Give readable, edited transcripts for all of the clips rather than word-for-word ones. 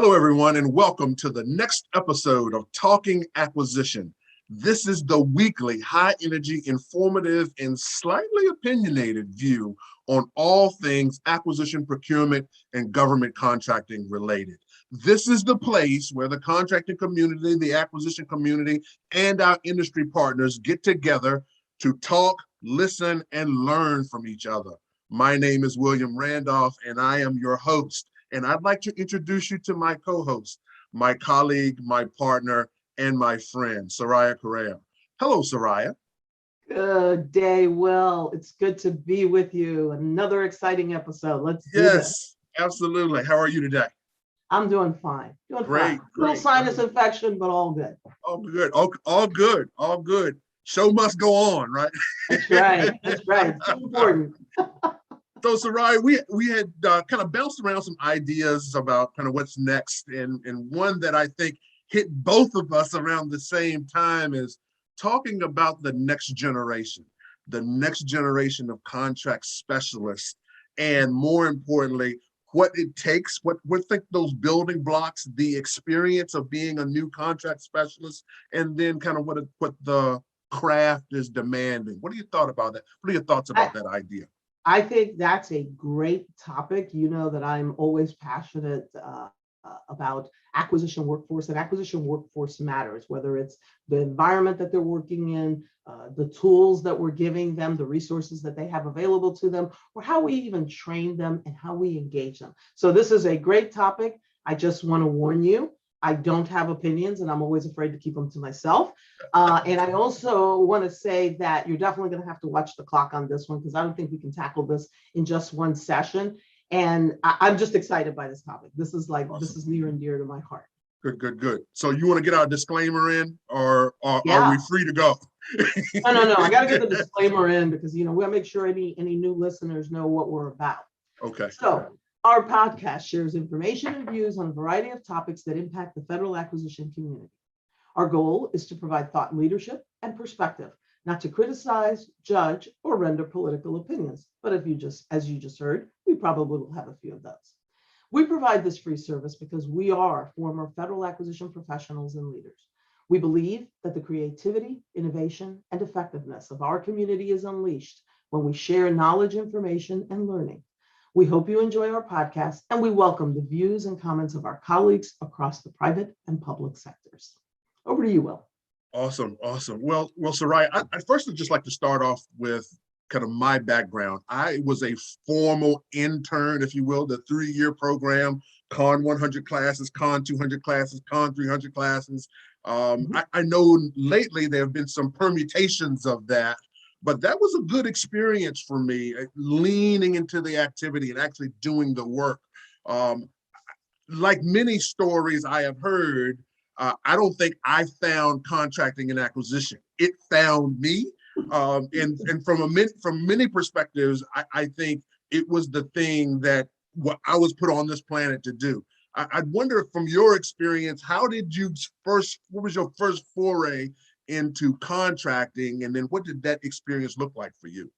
Hello, everyone, and welcome to the next episode of Talking Acquisition. This is the weekly, high-energy, informative, and slightly opinionated view on all things acquisition, procurement, and government contracting related. This is the place where the contracting community, the acquisition community, and our industry partners get together to talk, listen, and learn from each other. My name is William Randolph, and I am your host. And I'd like to introduce you to my co-host, my colleague, my partner, and my friend, Soraya Correa. Hello, Soraya. Good day, Will. It's good to be with you. Another exciting episode. Let's do this. Yes, absolutely. How are you today? I'm doing fine. Great. Little sinus infection, but all good. All good. All good. All good. Show must go on, right? That's right. That's right. It's too important. So, Soraya, we had kind of bounced around some ideas about kind of what's next, and one that I think hit both of us around the same time is talking about the next generation of contract specialists, and more importantly, what it takes, what think those building blocks, the experience of being a new contract specialist, and then kind of what the craft is demanding. What are your thoughts about that? What are your thoughts about that idea? I think that's a great topic. You know that I'm always passionate about acquisition workforce, and acquisition workforce matters, whether it's the environment that they're working in, the tools that we're giving them, the resources that they have available to them, or how we even train them and how we engage them. So this is a great topic. I just want to warn you, I don't have opinions, and I'm always afraid to keep them to myself. And I also want to say that you're definitely going to have to watch the clock on this one, because I don't think we can tackle this in just one session. And I'm just excited by this topic. This is awesome. This is near and dear to my heart. Good. So you want to get our disclaimer in, or are we free to go? No. I got to get the disclaimer in, because we got to make sure any new listeners know what we're about. Okay. So our podcast shares information and views on a variety of topics that impact the federal acquisition community. Our goal is to provide thought leadership and perspective, not to criticize, judge, or render political opinions. But as you just heard, we probably will have a few of those. We provide this free service because we are former federal acquisition professionals and leaders. We believe that the creativity, innovation, and effectiveness of our community is unleashed when we share knowledge, information, and learning. We hope you enjoy our podcast, and we welcome the views and comments of our colleagues across the private and public sectors. Over to you, Will. Awesome. Well, Soraya, I first would just like to start off with kind of my background. I was a formal intern, if you will, the 3-year program, Con 100 classes, Con 200 classes, Con 300 classes. I know lately there have been some permutations of that, but that was a good experience for me, leaning into the activity and actually doing the work. Like many stories I have heard, I don't think I found contracting and acquisition. It found me. And from many perspectives, I think it was the thing that what I was put on this planet to do. I wonder, from your experience, what was your first foray into contracting, and then what did that experience look like for you?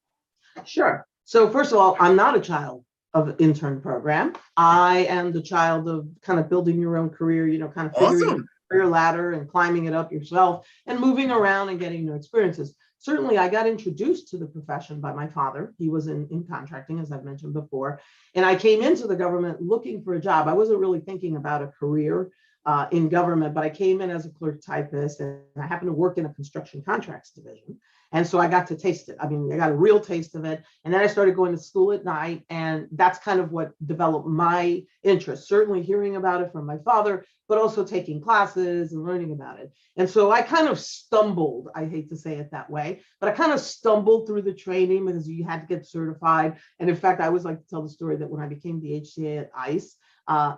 Sure. So first of all, I'm not a child of intern program. I am the child of kind of building your own career, kind of figuring out career ladder and climbing it up yourself and moving around and getting new experiences. Certainly, I got introduced to the profession by my father. He was in contracting, as I've mentioned before. And I came into the government looking for a job. I wasn't really thinking about a career in government, but I came in as a clerk typist, and I happened to work in a construction contracts division. And so I got to taste it. I mean, I got a real taste of it. And then I started going to school at night, and that's kind of what developed my interest, certainly hearing about it from my father, but also taking classes and learning about it. And so I kind of stumbled, I hate to say it that way, but I kind of stumbled through the training because you had to get certified. And in fact, I always like to tell the story that when I became the HCA at ICE,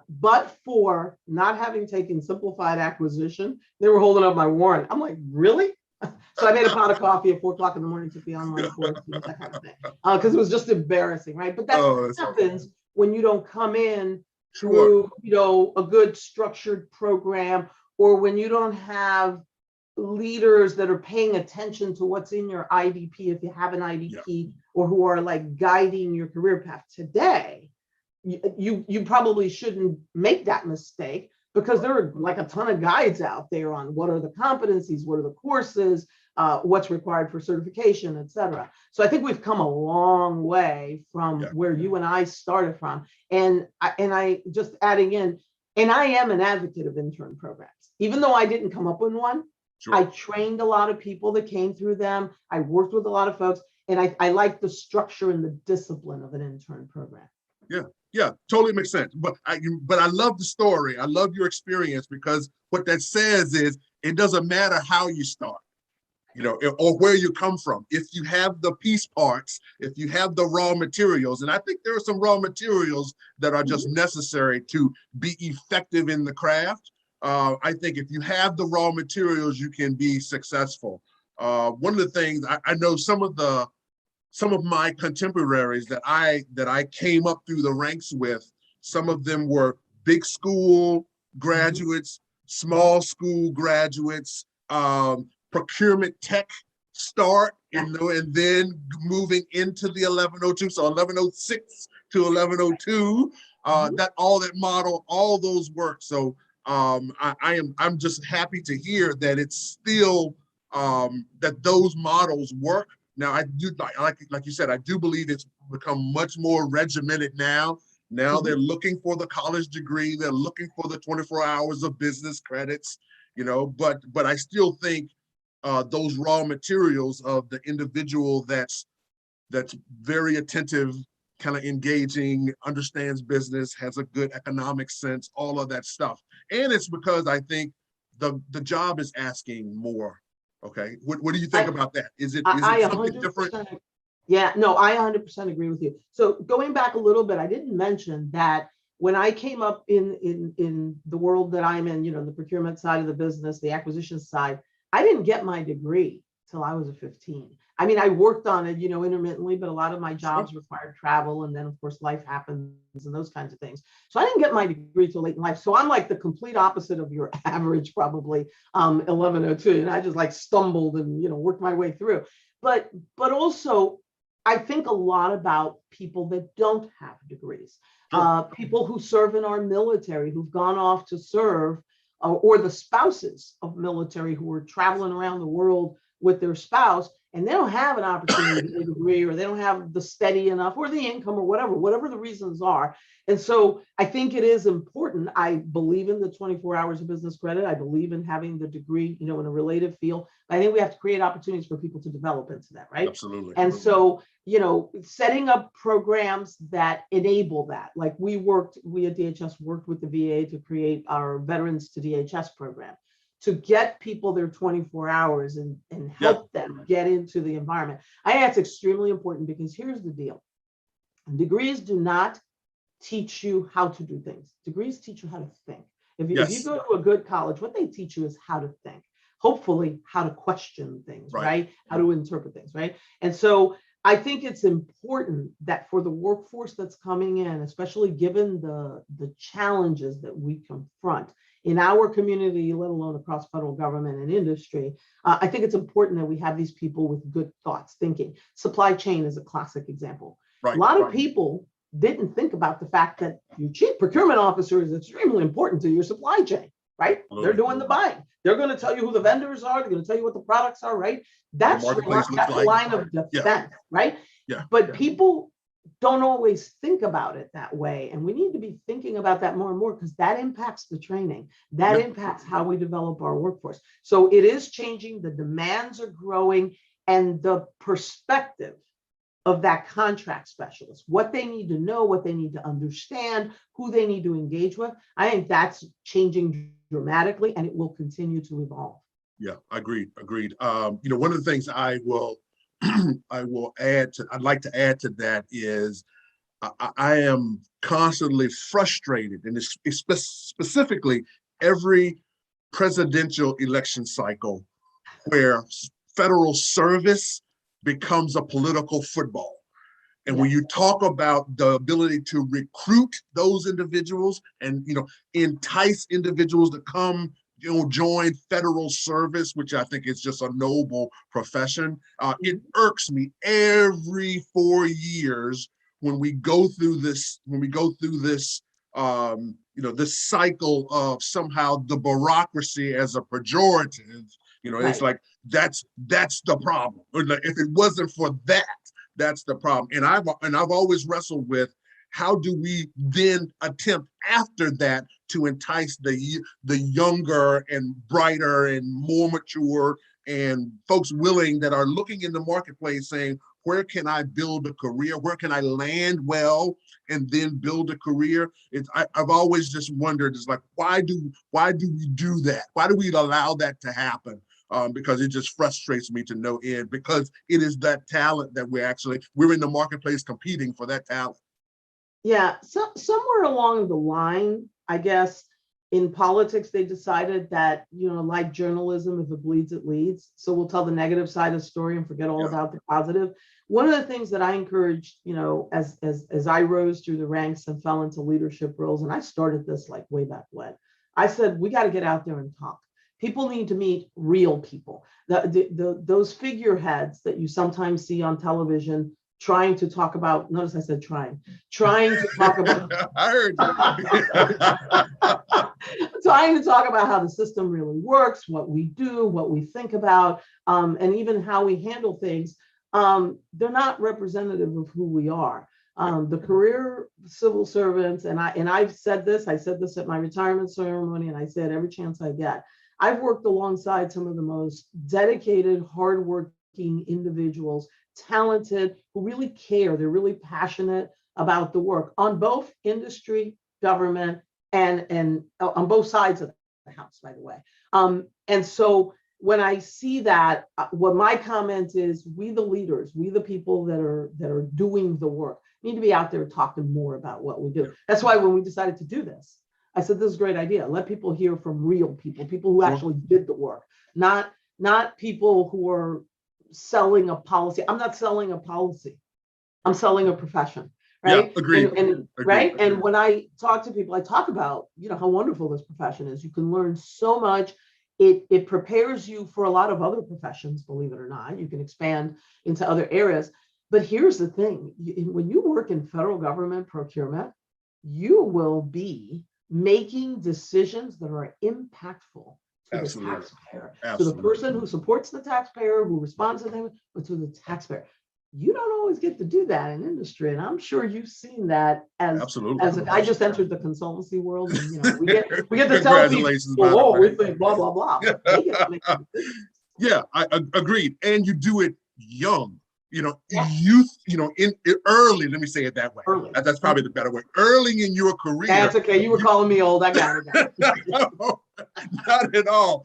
but for not having taken simplified acquisition, they were holding up my warrant. I'm like, really? So I made a pot of coffee at 4 o'clock in the morning, took the online course, that kind of thing, because it was just embarrassing, right? But that's what happens when you don't come in through, a good structured program, or when you don't have leaders that are paying attention to what's in your IDP, if you have an IDP, or who are like guiding your career path today. You probably shouldn't make that mistake, because there are like a ton of guides out there on what are the competencies, what are the courses, what's required for certification, et cetera. So I think we've come a long way from where you and I started from. And I just adding in, and I am an advocate of intern programs, even though I didn't come up with one. Sure. I trained a lot of people that came through them. I worked with a lot of folks, and I like the structure and the discipline of an intern program. Yeah, totally makes sense. But I love the story. I love your experience, because what that says is it doesn't matter how you start, or where you come from. If you have the piece parts, if you have the raw materials, and I think there are some raw materials that are just necessary to be effective in the craft. I think if you have the raw materials, you can be successful. One of the things I know, some of my contemporaries that I came up through the ranks with, some of them were big school graduates, small school graduates, procurement tech start, and then moving into the 1102, so 1106 to 1102, that model, all those work. So I'm just happy to hear that it's still that those models work. Now, I do, like you said, I do believe it's become much more regimented now. Now they're looking for the college degree, they're looking for the 24 hours of business credits, but I still think those raw materials of the individual that's very attentive, kind of engaging, understands business, has a good economic sense, all of that stuff. And it's because I think the job is asking more. Okay, what do you think about that? Is it something different? Yeah, no, I 100% agree with you. So going back a little bit, I didn't mention that when I came up in the world that I'm in, the procurement side of the business, the acquisition side, I didn't get my degree till I was 15. I mean, I worked on it, intermittently, but a lot of my jobs required travel, and then of course life happens and those kinds of things. So I didn't get my degree till late in life. So I'm like the complete opposite of your average, probably 1102, and I just like stumbled and worked my way through. But also, I think a lot about people that don't have degrees, people who serve in our military, who've gone off to serve, or the spouses of military who are traveling around the world with their spouse, and they don't have an opportunity to get a degree, or they don't have the steady enough, or the income, or whatever the reasons are. And so I think it is important. I believe in the 24 hours of business credit. I believe in having the degree, in a related field. But I think we have to create opportunities for people to develop into that, right? Absolutely. And so, setting up programs that enable that, like we at DHS worked with the VA to create our Veterans to DHS program, to get people their 24 hours and help them get into the environment. I think that's extremely important, because here's the deal. Degrees do not teach you how to do things. Degrees teach you how to think. If you go to a good college, what they teach you is how to think. Hopefully, how to question things, right? How to interpret things, right? And so I think it's important that for the workforce that's coming in, especially given the challenges that we confront in our community, let alone across federal government and industry, I think it's important that we have these people with good thoughts, thinking. Supply chain is a classic example. A lot of people didn't think about the fact that your chief procurement officer is extremely important to your supply chain, right? They're doing the buying. They're going to tell you who the vendors are. They're going to tell you what the products are, right? That's your line of defense, right? Yeah. But people don't always think about it that way. And we need to be thinking about that more and more, because that impacts the training. That impacts how we develop our workforce. So it is changing. The demands are growing, and the perspective of that contract specialist, what they need to know, what they need to understand, who they need to engage with. I think that's changing dramatically, and it will continue to evolve. Yeah, agreed. One of the things I'd like to add to that is I am constantly frustrated, and it's specifically every presidential election cycle where federal service becomes a political football. And when you talk about the ability to recruit those individuals and entice individuals to come join federal service, which I think is just a noble profession, it irks me every 4 years when we go through this this cycle of somehow the bureaucracy as a pejorative. It's Right. like that's the problem. If it wasn't for that, that's the problem. And I've always wrestled with, how do we then attempt after that to entice the younger and brighter and more mature and folks willing that are looking in the marketplace saying, where can I build a career? Where can I land well and then build a career? I've always just wondered, it's like, why do we do that? Why do we allow that to happen? Because it just frustrates me to no end, because it is that talent that we're in the marketplace competing for that talent. Yeah, so somewhere along the line, I guess, in politics, they decided that, like journalism, if it bleeds, it leads. So we'll tell the negative side of the story and forget all about the positive. One of the things that I encouraged, as I rose through the ranks and fell into leadership roles, and I started this like way back when, I said, we got to get out there and talk. People need to meet real people. Those figureheads that you sometimes see on television trying to talk about, notice I said trying to talk about, I heard trying to talk about how the system really works, what we do, what we think about, and even how we handle things. They're not representative of who we are. The career civil servants, and I said this at my retirement ceremony, and I said every chance I get, I've worked alongside some of the most dedicated, hardworking individuals, talented, who really care. They're really passionate about the work on both industry, government, and on both sides of the house, by the way. And so when I see that, what my comment is, we the leaders, we the people that are doing the work, need to be out there talking more about what we do. That's why when we decided to do this, I said, this is a great idea. Let people hear from real people who actually did the work, not people who are selling a policy. I'm not selling a policy. I'm selling a profession. Right. Yeah, agreed. And right. And when I talk to people, I talk about, how wonderful this profession is. You can learn so much. It prepares you for a lot of other professions, believe it or not. You can expand into other areas. But here's the thing. When you work in federal government procurement, you will be making decisions that are impactful to the taxpayer, to the person who supports the taxpayer, who responds to them, but to the taxpayer. You don't always get to do that in industry, and I'm sure you've seen that as I just entered the consultancy world, and we get to tell people, we think blah blah blah. But they get to make yeah, I agreed, and you do it young. Youth, in early, let me say it that way. Early. That's probably the better way. Early in your career. That's okay. You were calling me old. I got it. No, not at all.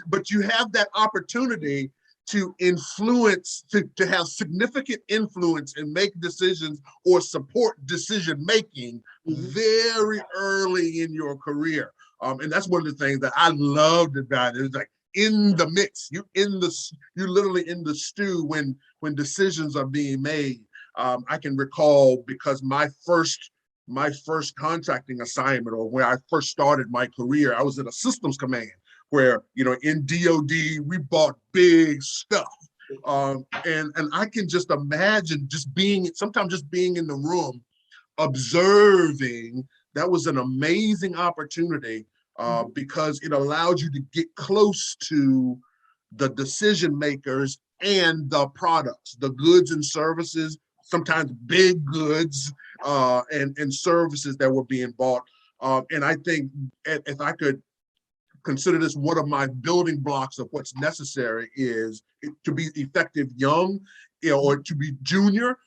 But you have that opportunity to influence, to have significant influence and make decisions or support decision making very early in your career. And that's one of the things that I loved about it. It's like, in the mix, you're literally in the stew when decisions are being made. I can recall, because my first contracting assignment, or where I first started my career, I was in a systems command where, in DOD, we bought big stuff. And I can just imagine sometimes just being in the room, observing. That was an amazing opportunity. Because it allowed you to get close to the decision makers and the products, the goods and services, sometimes big goods and services that were being bought. And I think if I could consider this one of my building blocks of what's necessary, is to be effective young, or to be junior,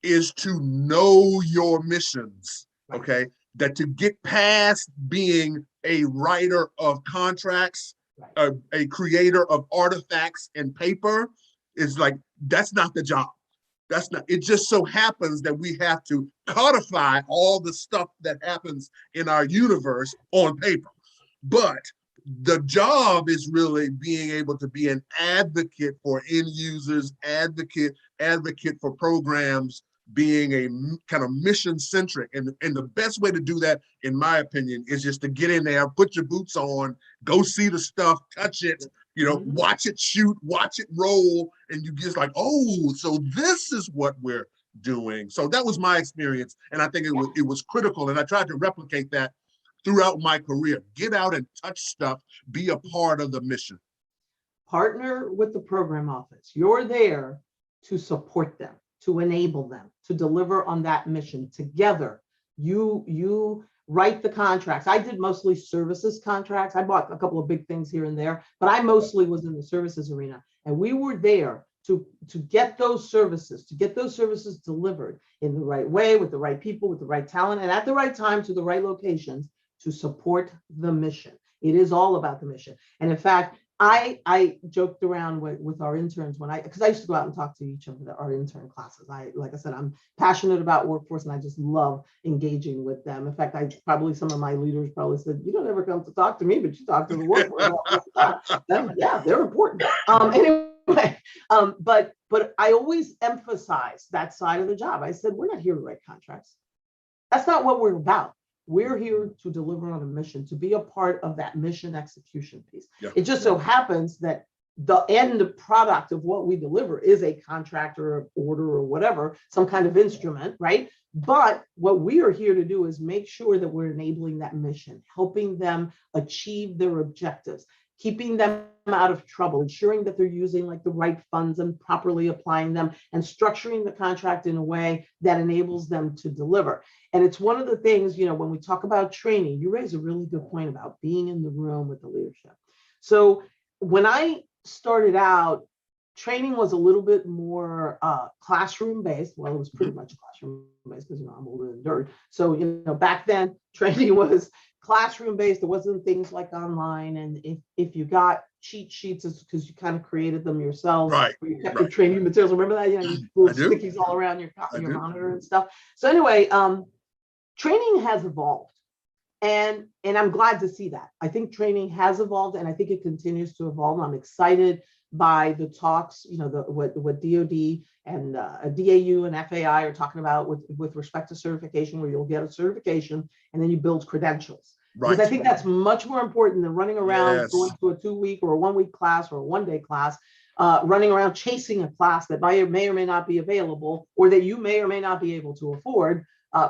is to know your missions, okay? That to get past being a writer of contracts, a creator of artifacts and paper, is like, that's not the job. That's not, it just so happens that we have to codify all the stuff that happens in our universe on paper. But the job is really being able to be an advocate for end users, advocate for programs, being a kind of mission centric. And the best way to do that, in my opinion, is just to get in there, put your boots on, go see the stuff, touch it, watch it shoot, watch it roll. And you just like, oh, so this is what we're doing. So that was my experience. And I think it was critical. And I tried to replicate that throughout my career. Get out and touch stuff, be a part of the mission. Partner with the program office. You're there to support them, to enable them, to deliver on that mission together. You write the contracts. I did mostly services contracts. I bought a couple of big things here and there, but I mostly was in the services arena. And we were there to get those services, delivered in the right way, with the right people, with the right talent, and at the right time to the right locations to support the mission. It is all about the mission. And in fact, I joked around with our interns because I used to go out and talk to each of our intern classes. Like I said, I'm passionate about workforce and I just love engaging with them. In fact, some of my leaders probably said, "You don't ever come to talk to me, but you talk to the workforce." Yeah, they're important. Anyway, but I always emphasize that side of the job. I said, we're not here to write contracts. That's not what we're about. We're here to deliver on a mission, to be a part of that mission execution piece. Yeah. It just so happens that the end product of what we deliver is a contract or an order or whatever, some kind of instrument, right? But what we are here to do is make sure that we're enabling that mission, helping them achieve their objectives, keeping them out of trouble, ensuring that they're using like the right funds and properly applying them, and structuring the contract in a way that enables them to deliver. And it's one of the things, when we talk about training, you raise a really good point about being in the room with the leadership. So when I started out, training was a little bit more classroom based. Well, it was pretty much classroom based because I'm older than dirt. So back then, training was classroom based. There wasn't things like online. And if you got cheat sheets, it's because you kind of created them yourself. Right. Where you kept your training materials. Remember that? You little stickies all around your monitor and stuff. So anyway, training has evolved. And I'm glad to see that. I think training has evolved, and I think it continues to evolve. I'm excited by the talks, what DoD and DAU and FAI are talking about with respect to certification, where you'll get a certification and then you build credentials. Right. Because I think that's much more important than running around going to a 2-week or a 1-week class or a 1-day class, running around chasing a class that may or may not be available, or that you may or may not be able to afford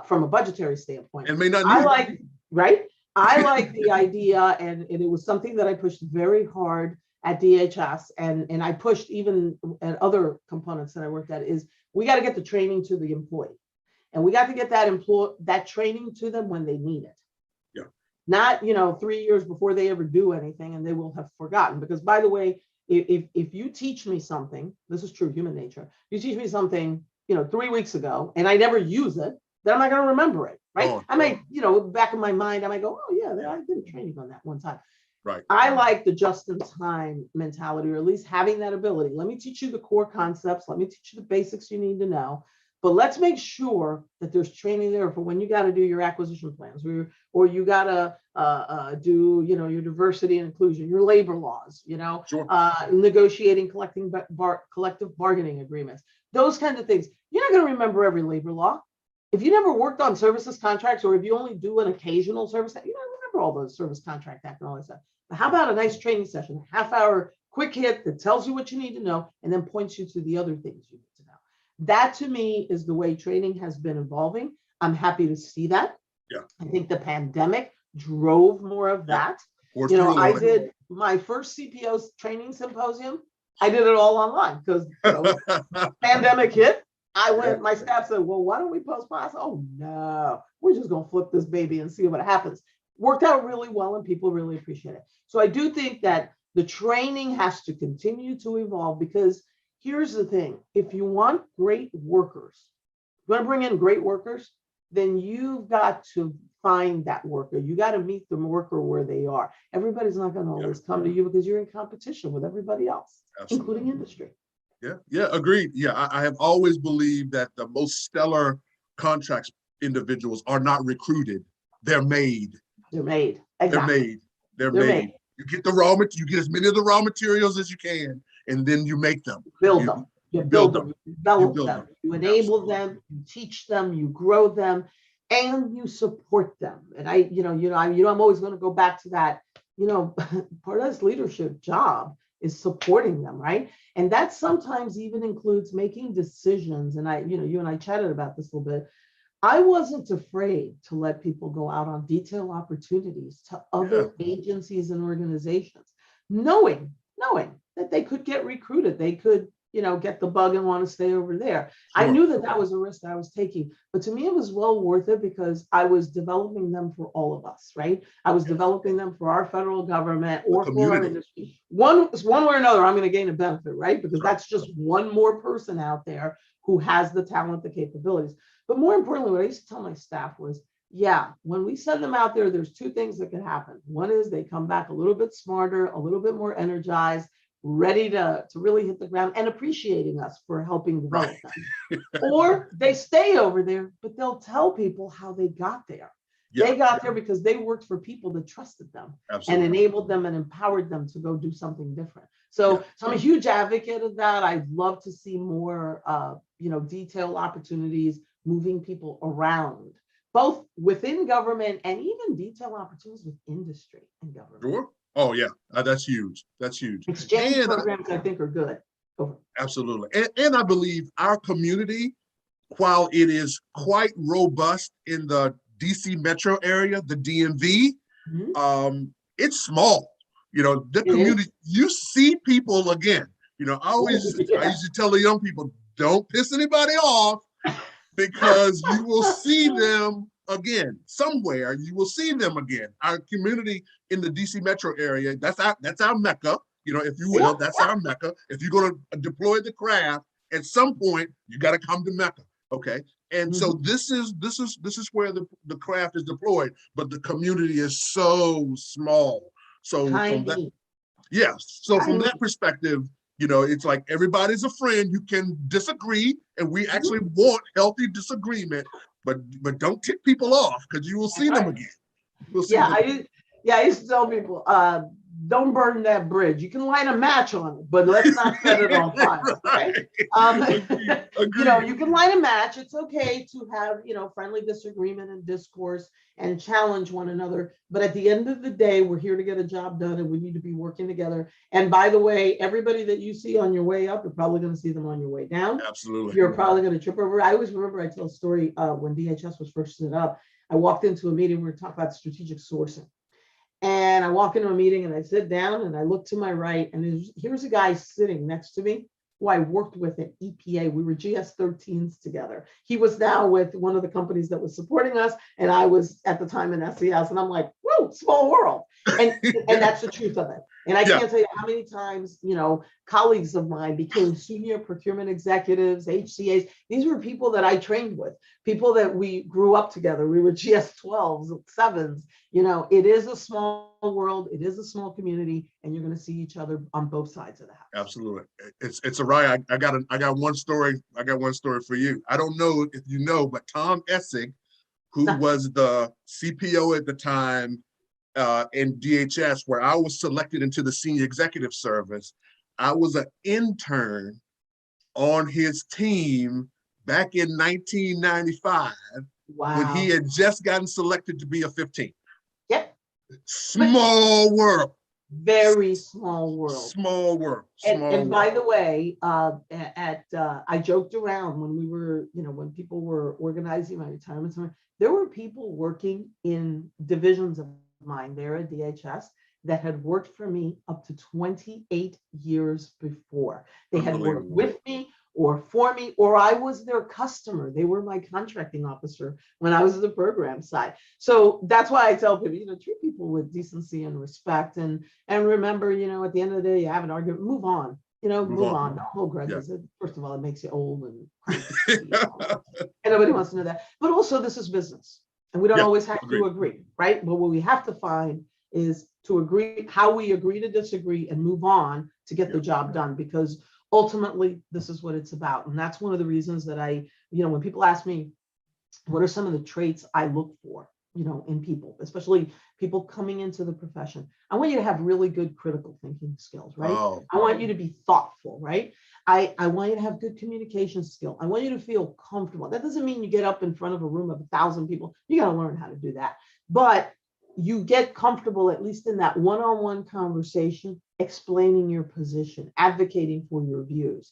from a budgetary standpoint. And may not need right? I like the idea, and it was something that I pushed very hard at DHS, and I pushed even at other components that I worked at, is we got to get the training to the employee. And we got to get that training to them when they need it. Yeah. Not, 3 years before they ever do anything and they will have forgotten. Because by the way, if you teach me something, this is true, human nature, you teach me something, 3 weeks ago and I never use it, then I'm not going to remember it, right? I may, back in my mind, I might go, oh yeah, I did a training on that one time. Right. I like the just-in-time mentality, or at least having that ability. Let me teach you the core concepts. Let me teach you the basics you need to know. But let's make sure that there's training there for when you got to do your acquisition plans, or you got to do, your diversity and inclusion, your labor laws, Sure. Negotiating collective bargaining agreements, those kinds of things. You're not going to remember every labor law. If you never worked on services contracts, or if you only do an occasional service, you don't remember all those service contract act and all that stuff. But how about a nice training session, a half-hour quick hit that tells you what you need to know and then points you to the other things you need to know? That to me is the way training has been evolving. I'm happy to see that. Yeah. I think the pandemic drove more of that. I did my first CPO training symposium. I did it all online because pandemic hit. My staff said, well, why don't we postpone? I said, oh no, we're just going to flip this baby and see what happens. Worked out really well and people really appreciate it. So I do think that the training has to continue to evolve, because here's the thing. If you want great workers, you want to bring in great workers, then you've got to find that worker. You got to meet the worker where they are. Everybody's not going to always come to you because you're in competition with everybody else, including industry. Yeah, agreed. Yeah, I have always believed that the most stellar contracts individuals are not recruited; they're made. They're made. Exactly. They're made. You get you get as many of the raw materials as you can, and then you make them. Build them. You build them. You develop them. You enable them. You teach them. You grow them, and you support them. And I'm always going to go back to that. Part of this leadership job is supporting them, right? And that sometimes even includes making decisions. And you and I chatted about this a little bit. I wasn't afraid to let people go out on detail opportunities to other agencies and organizations, knowing that they could get recruited, they could, get the bug and want to stay over there. I knew that that was a risk that I was taking, but to me, it was well worth it because I was developing them for all of us, right? I was developing them for our federal government or for our industry. One way or another, I'm going to gain a benefit, right? Because that's just one more person out there who has the talent, the capabilities. But more importantly, what I used to tell my staff was, when we send them out there, there's two things that can happen. One is they come back a little bit smarter, a little bit more energized, ready to really hit the ground and appreciating us for helping develop them. Or they stay over there, but they'll tell people how they got there. They got there because they worked for people that trusted them and enabled them and empowered them to go do something different. So I'm a huge advocate of that. I'd love to see more, detailed opportunities, moving people around, both within government and even detailed opportunities with industry and government. Sure. Oh yeah, that's huge. That's huge. Exchange programs, I think, are good. Absolutely. And I believe our community, while it is quite robust in the DC metro area, the DMV, it's small. The community, you see people again. I used to tell the young people, don't piss anybody off because you will see them again somewhere. You will see them again. Our community in the DC metro area, that's our Mecca, if you will. That's our Mecca. If you're going to deploy the craft, at some point you got to come to Mecca. Okay. And so this is where the craft is deployed, but the community is so small. So from that perspective, it's like everybody's a friend. You can disagree, and we actually want healthy disagreement, but don't tick people off because you will see them again. I used to tell people, don't burn that bridge. You can light a match on it, but let's not set it on fire. Okay? You can light a match. It's okay to have, friendly disagreement and discourse and challenge one another. But at the end of the day, we're here to get a job done and we need to be working together. And by the way, everybody that you see on your way up, you're probably going to see them on your way down. Absolutely. You're probably going to trip over. I always remember, I tell a story when DHS was first set up. I walked into a meeting, we were talking about strategic sourcing. And I walk into a meeting and I sit down and I look to my right and here's a guy sitting next to me who I worked with at EPA. We were GS-13s together. He was now with one of the companies that was supporting us. And I was at the time in SES. And I'm like, whoa, small world. And that's the truth of it. And I can't tell you how many times, colleagues of mine became senior procurement executives, HCAs. These were people that I trained with, people that we grew up together. We were GS-12s, 7s. It is a small world. It is a small community, and you're going to see each other on both sides of the house. Absolutely. It's a riot. I got one story. I got one story for you. I don't know if you know, but Tom Essig, who was the CPO at the time, in DHS, where I was selected into the senior executive service. I was an intern on his team back in 1995 when he had just gotten selected to be a 15. Yep. Small world. Very small world. Small world. And by the way, I joked around when we were, when people were organizing my retirement time, there were people working in divisions of mine there at DHS that had worked for me up to 28 years before. They had worked with me or for me, or I was their customer. They were my contracting officer when I was the program side. So that's why I tell people, treat people with decency and respect. And remember, at the end of the day, you have an argument, move on. Move on. Don't hold grudges. Yeah. First of all, it makes you old and nobody wants to know that. But also, this is business. And we don't always have to agree, right? But what we have to find is to agree, how we agree to disagree and move on to get the job done, because ultimately this is what it's about. And that's one of the reasons that I, when people ask me, what are some of the traits I look for, in people, especially people coming into the profession? I want you to have really good critical thinking skills, right? Oh. I want you to be thoughtful, right? I want you to have good communication skill. I want you to feel comfortable. That doesn't mean you get up in front of a room of 1,000 people. You got to learn how to do that. But you get comfortable, at least in that one-on-one conversation, explaining your position, advocating for your views,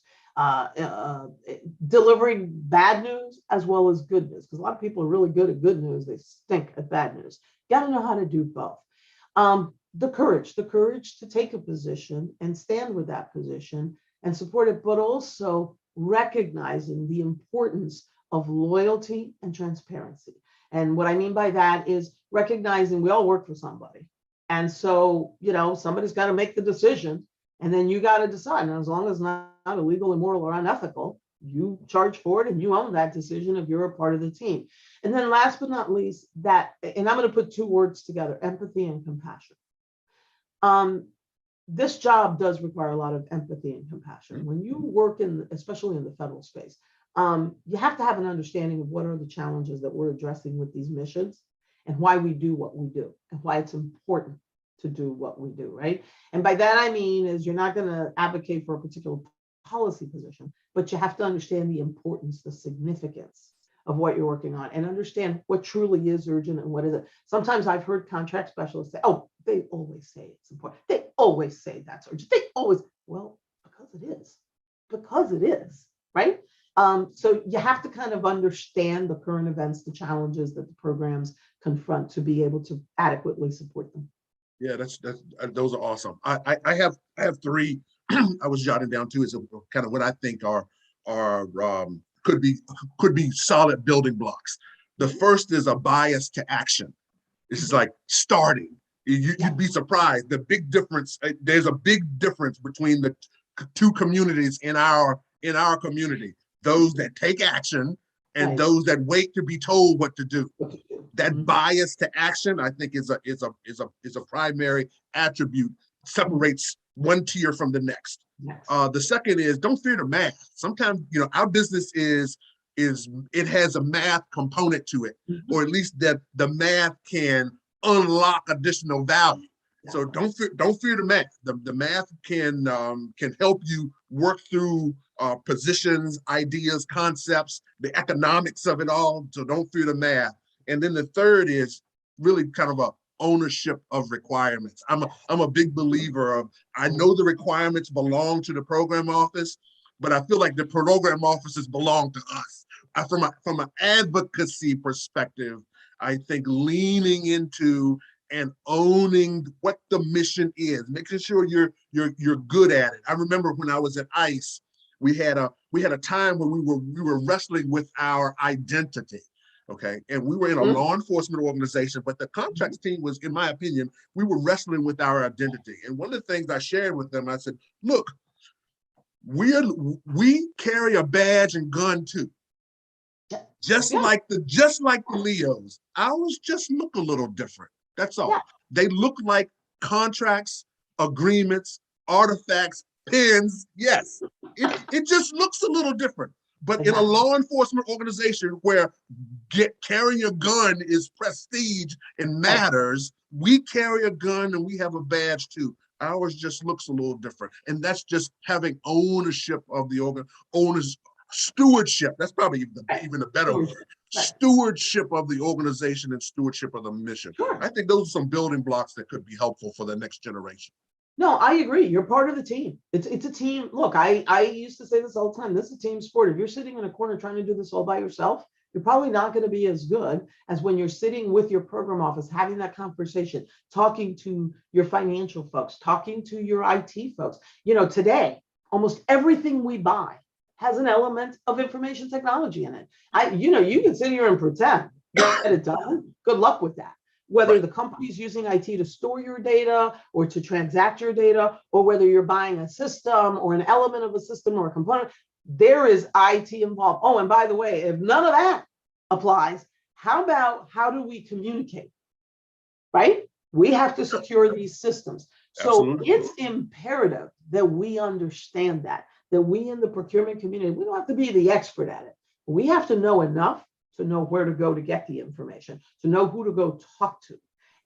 delivering bad news as well as good news. Because a lot of people are really good at good news, they stink at bad news. You got to know how to do both. The courage to take a position and stand with that position and support it, but also recognizing the importance of loyalty and transparency. And what I mean by that is recognizing we all work for somebody. And so, somebody's got to make the decision, and then you got to decide. And as long as it's not illegal, immoral, or unethical, you charge for it and you own that decision if you're a part of the team. And then last but not least, and I'm going to put two words together, empathy and compassion. This job does require a lot of empathy and compassion. When you work especially in the federal space, you have to have an understanding of what are the challenges that we're addressing with these missions and why we do what we do and why it's important to do what we do, right? And by that, I mean, is you're not going to advocate for a particular policy position, but you have to understand the importance, the significance of what you're working on and understand what truly is urgent and what isn't. Sometimes I've heard contract specialists say, oh, they always say it's important. They always say that's urgent. They always, well, because it is, right? So you have to kind of understand the current events, the challenges that the programs confront to be able to adequately support them. Yeah, those are awesome. I have three. I was jotting down too, is kind of what I think are could be solid building blocks. The first is a bias to action. This is like starting. You'd be surprised. The big difference. There's a big difference between the two communities in our community. Those that take action and those that wait to be told what to do. That bias to action, I think, is a primary attribute, separates one tier from the next. The second is don't fear the math. Sometimes, our business is it has a math component to it, or at least that the math can unlock additional value. So don't fear the math. The math can help you work through positions, ideas, concepts, the economics of it all. So don't fear the math. And then the third is really kind of a ownership of requirements. I'm a big believer of, I know the requirements belong to the program office, but I feel like the program offices belong to us. From an advocacy perspective, I think leaning into and owning what the mission is, making sure you're good at it. I remember when I was at ICE, we had a time when we were wrestling with our identity. Okay. And we were in a law enforcement organization, but the contracts team was, in my opinion, we were wrestling with our identity. And one of the things I shared with them, I said, look, we carry a badge and gun too. Just like the Leos. Ours just look a little different. That's all. They look like contracts, agreements, artifacts, pins. Yes. It just looks a little different. But in a law enforcement organization where carrying a gun is prestige and matters, we carry a gun and we have a badge too. Ours just looks a little different. And that's just having ownership of the stewardship. That's probably even a better word. Stewardship of the organization and stewardship of the mission. I think those are some building blocks that could be helpful for the next generation. No, I agree. You're part of the team. It's a team. Look, I used to say this all the time. This is a team sport. If you're sitting in a corner trying to do this all by yourself, you're probably not going to be as good as when you're sitting with your program office, having that conversation, talking to your financial folks, talking to your IT folks. Today, almost everything we buy has an element of information technology in it. You can sit here and pretend that it doesn't. Good luck with that. Whether the company's using IT to store your data or to transact your data, or whether you're buying a system or an element of a system or a component, there is IT involved. Oh, and by the way, if none of that applies, how do we communicate? Right? We have to secure these systems. So it's imperative that we understand that we in the procurement community, we don't have to be the expert at it. We have to know enough to know where to go to get the information, to know who to go talk to,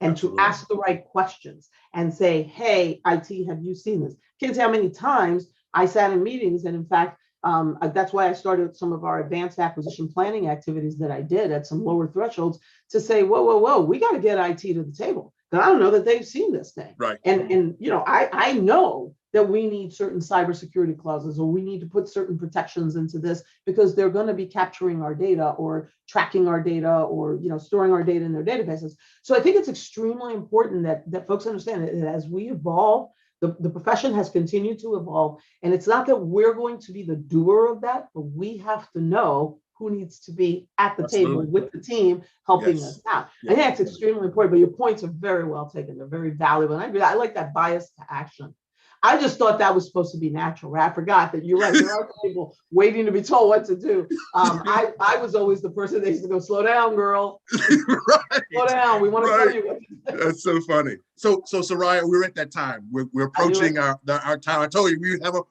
and to ask the right questions and say, hey, IT, have you seen this? Can't tell how many times I sat in meetings, and in fact, that's why I started some of our advanced acquisition planning activities that I did at some lower thresholds to say, whoa, we got to get IT to the table. then I don't know that they've seen this thing. Right. And I know that we need certain cybersecurity clauses, or we need to put certain protections into this, because they're going to be capturing our data or tracking our data, or storing our data in their databases. So I think it's extremely important that folks understand that as we evolve, the profession has continued to evolve, and it's not that we're going to be the doer of that, but we have to know who needs to be at the Absolutely. table with the team helping Yes. us out. Yes. I think that's extremely important, but your points are very well taken. They're very valuable. And I like that bias to action. I just thought that was supposed to be natural. Right? I forgot that you're right. There are people waiting to be told what to do. I was always the person that used to go, slow down, girl. Right. Slow down. We want to tell you what to do. That's so funny. So Soraya, we're at that time. We're approaching our time. I told you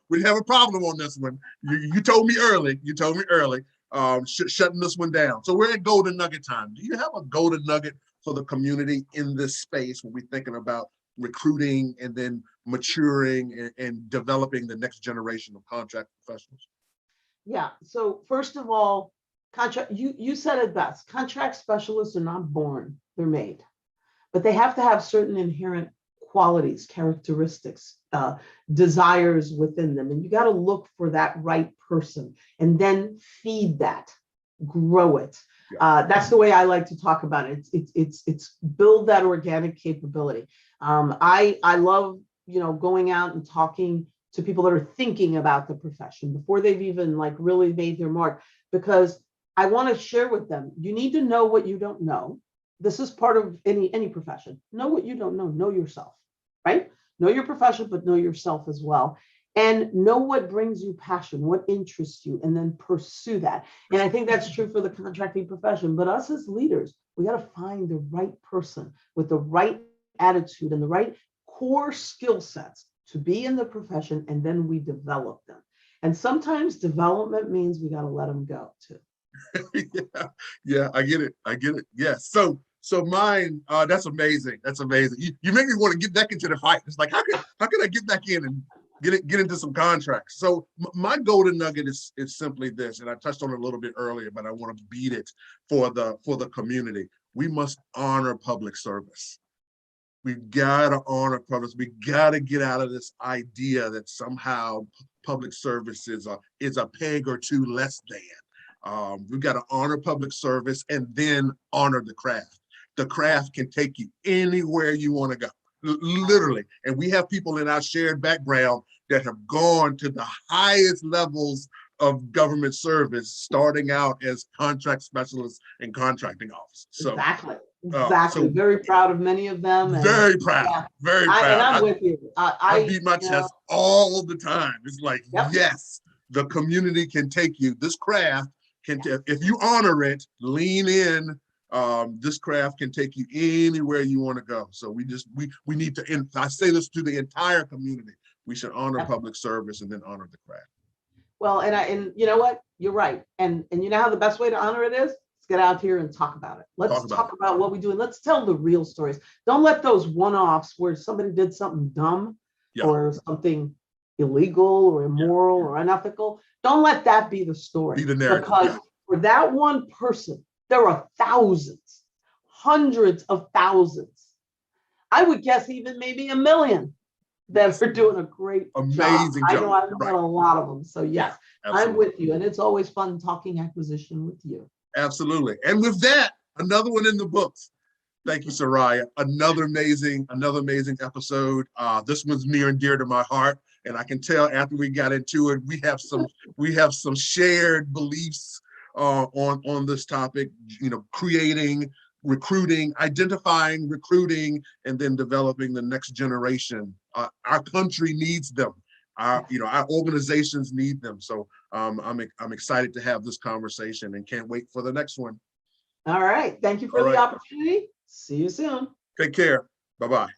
we have a problem on this one. You told me early. Shutting this one down. So we're at golden nugget time. Do you have a golden nugget for the community in this space when we're thinking about recruiting and then maturing and developing the next generation of contract professionals? Yeah. So first of all, you said it best. Contract specialists are not born, they're made. But they have to have certain inherent qualities, characteristics, desires within them. And you got to look for that right person and then feed that, grow it. That's the way I like to talk about it. It's build that organic capability. I love, going out and talking to people that are thinking about the profession before they've even really made their mark, because I want to share with them, you need to know what you don't know. This is part of any profession. Know what you don't know. Know yourself, right? Know your profession, but know yourself as well. And know what brings you passion, what interests you, and then pursue that. And I think that's true for the contracting profession. But us as leaders, we got to find the right person with the right attitude and the right core skill sets to be in the profession, and then we develop them. And sometimes development means we got to let them go too. Yeah, I get it. Yes. So mine, that's amazing. You make me want to get back into the fight. It's like, how could I get back in and get into some contracts? So my golden nugget is simply this, and I touched on it a little bit earlier, but I want to beat it for the community. We must honor public service. We've got to honor public. We got to get out of this idea that somehow public service is a peg or two less than. We've got to honor public service and then honor the craft. The craft can take you anywhere you want to go, literally. And we have people in our shared background that have gone to the highest levels of government service, starting out as contract specialists and contracting officers. So, exactly. So very proud of many of them. Very proud. And I'm with you. I beat my chest all the time. It's like, yes, the community can take you. This craft can, if you honor it, lean in. This craft can take you anywhere you want to go. So we need to. I say this to the entire community. We should honor public service and then honor the craft. Well, and you know what? You're right. And you know how the best way to honor it is? Let's get out here and talk about it. Let's talk about what we do, and let's tell the real stories. Don't let those one-offs where somebody did something dumb or something illegal or immoral or unethical. Don't let that be the story. Be the narrative. Because for that one person, there are thousands, hundreds of thousands. I would guess even maybe 1 million that are doing a great amazing job. I know I've got a lot of them. So yes, I'm with you. And it's always fun talking acquisition with you. Absolutely. And with that, another one in the books. Thank you, Soraya. Another amazing episode. This one's near and dear to my heart. And I can tell after we got into it, we have some shared beliefs on this topic, creating, recruiting, identifying, recruiting, and then developing the next generation. Our country needs them. Our organizations need them. So I'm excited to have this conversation and can't wait for the next one. All right. Thank you for the opportunity. See you soon. Take care. Bye-bye.